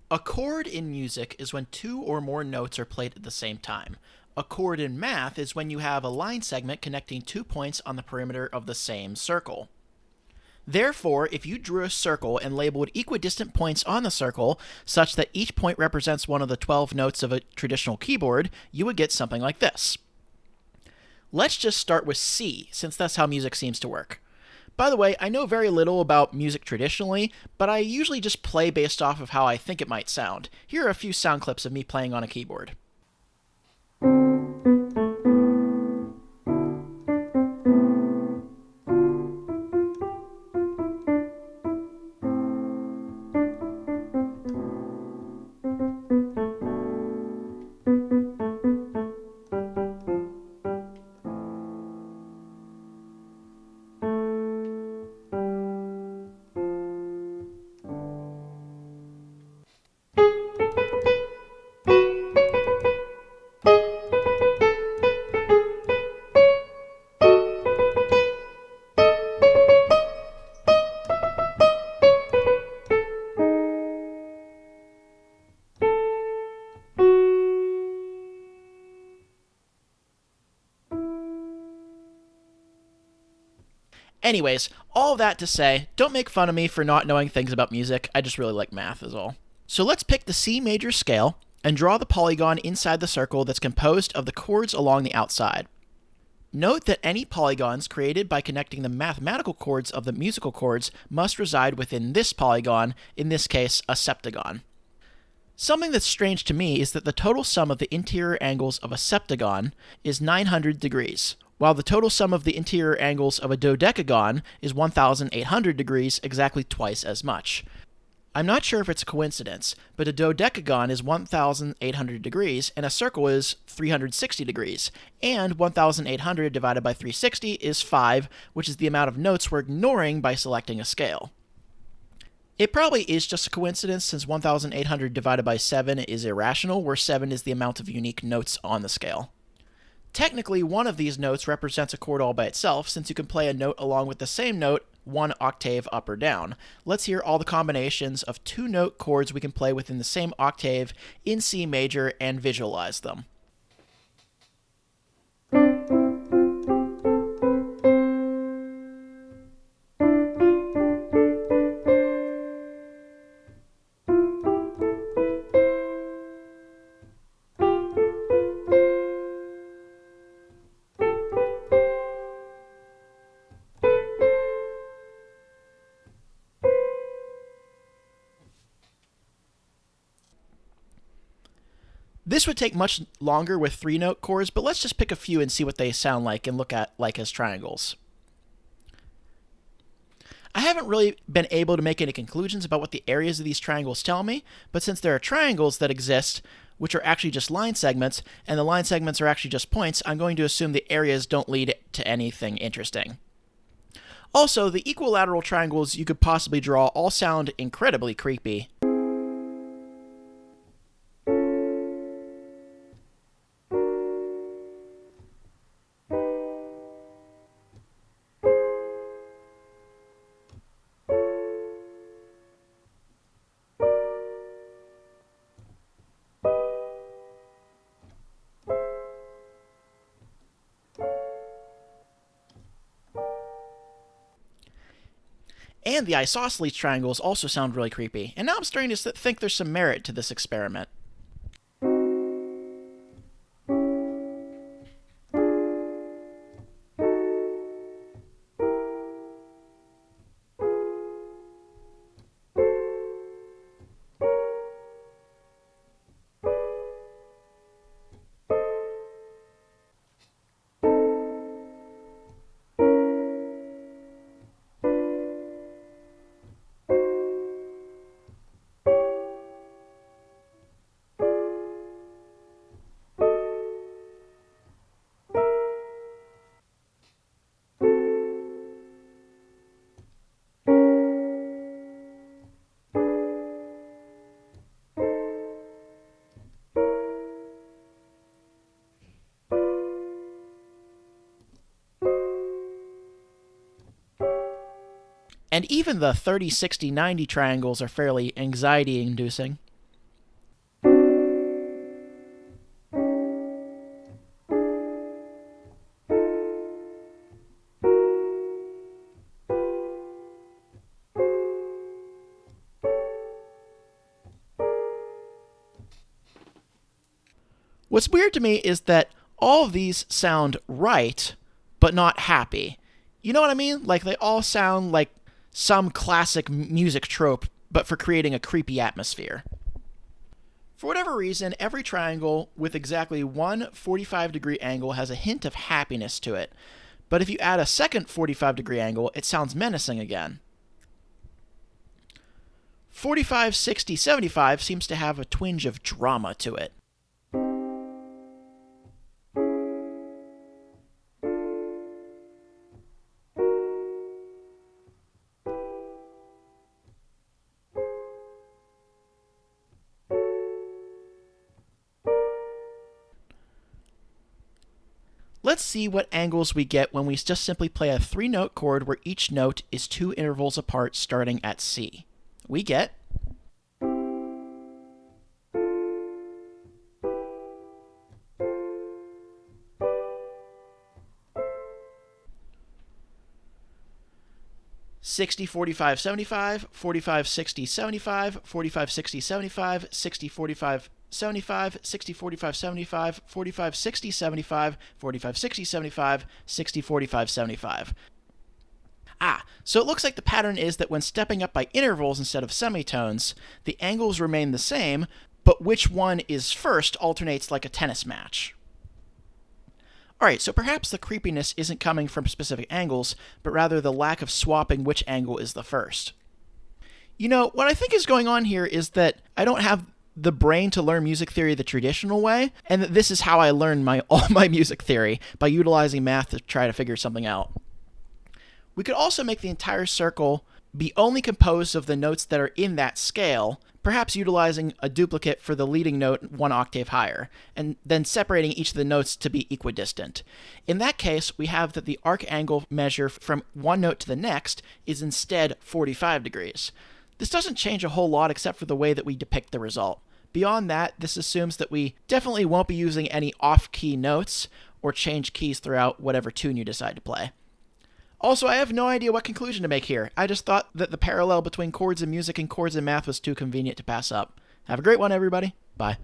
A chord in music is when two or more notes are played at the same time. A chord in math is when you have a line segment connecting 2 points on the perimeter of the same circle. Therefore, if you drew a circle and labeled equidistant points on the circle, such that each point represents one of the 12 notes of a traditional keyboard, you would get something like this. Let's just start with C, since that's how music seems to work. By the way, I know very little about music traditionally, but I usually just play based off of how I think it might sound. Here are a few sound clips of me playing on a keyboard. Anyways, all that to say, don't make fun of me for not knowing things about music. I just really like math, is all. So let's pick the C major scale and draw the polygon inside the circle that's composed of the chords along the outside. Note that any polygons created by connecting the mathematical chords of the musical chords must reside within this polygon, in this case, a septagon. Something that's strange to me is that the total sum of the interior angles of a septagon is 900 degrees, while the total sum of the interior angles of a dodecagon is 1,800 degrees, exactly twice as much. I'm not sure if it's a coincidence, but a dodecagon is 1,800 degrees, and a circle is 360 degrees, and 1,800 divided by 360 is 5, which is the amount of notes we're ignoring by selecting a scale. It probably is just a coincidence, since 1,800 divided by 7 is irrational, where 7 is the amount of unique notes on the scale. Technically, one of these notes represents a chord all by itself, since you can play a note along with the same note one octave up or down. Let's hear all the combinations of two-note chords we can play within the same octave in C major and visualize them. This would take much longer with three-note chords, but let's just pick a few and see what they sound like and look at like as triangles. I haven't really been able to make any conclusions about what the areas of these triangles tell me, but since there are triangles that exist, which are actually just line segments, and the line segments are actually just points, I'm going to assume the areas don't lead to anything interesting. Also, the equilateral triangles you could possibly draw all sound incredibly creepy. And the isosceles triangles also sound really creepy, and now I'm starting to think there's some merit to this experiment. And even the 30, 60, 90 triangles are fairly anxiety-inducing. What's weird to me is that all of these sound right, but not happy. You know what I mean? Like they all sound like some classic music trope, but for creating a creepy atmosphere. For whatever reason, every triangle with exactly one 45-degree angle has a hint of happiness to it. But if you add a second 45-degree angle, it sounds menacing again. 45, 60, 75 seems to have a twinge of drama to it. Let's see what angles we get when we just simply play a 3-note chord where each note is 2 intervals apart starting at C. We get 60, 45, 75, 45, 60, 75, 45, 60, 75, 60, 45, 75, 60, 45, 75, 45, 60, 75, 45, 60, 75, 60, 45, 75. So it looks like the pattern is that when stepping up by intervals instead of semitones, the angles remain the same, but which one is first alternates like a tennis match. Alright, so perhaps the creepiness isn't coming from specific angles, but rather the lack of swapping which angle is the first. You know, what I think is going on here is that I don't have the brain to learn music theory the traditional way, and that this is how I learn all my music theory, by utilizing math to try to figure something out. We could also make the entire circle be only composed of the notes that are in that scale, perhaps utilizing a duplicate for the leading note 1 octave higher, and then separating each of the notes to be equidistant. In that case, we have that the arc angle measure from one note to the next is instead 45 degrees. This doesn't change a whole lot except for the way that we depict the result. Beyond that, this assumes that we definitely won't be using any off-key notes or change keys throughout whatever tune you decide to play. Also, I have no idea what conclusion to make here. I just thought that the parallel between chords and music and chords and math was too convenient to pass up. Have a great one, everybody. Bye.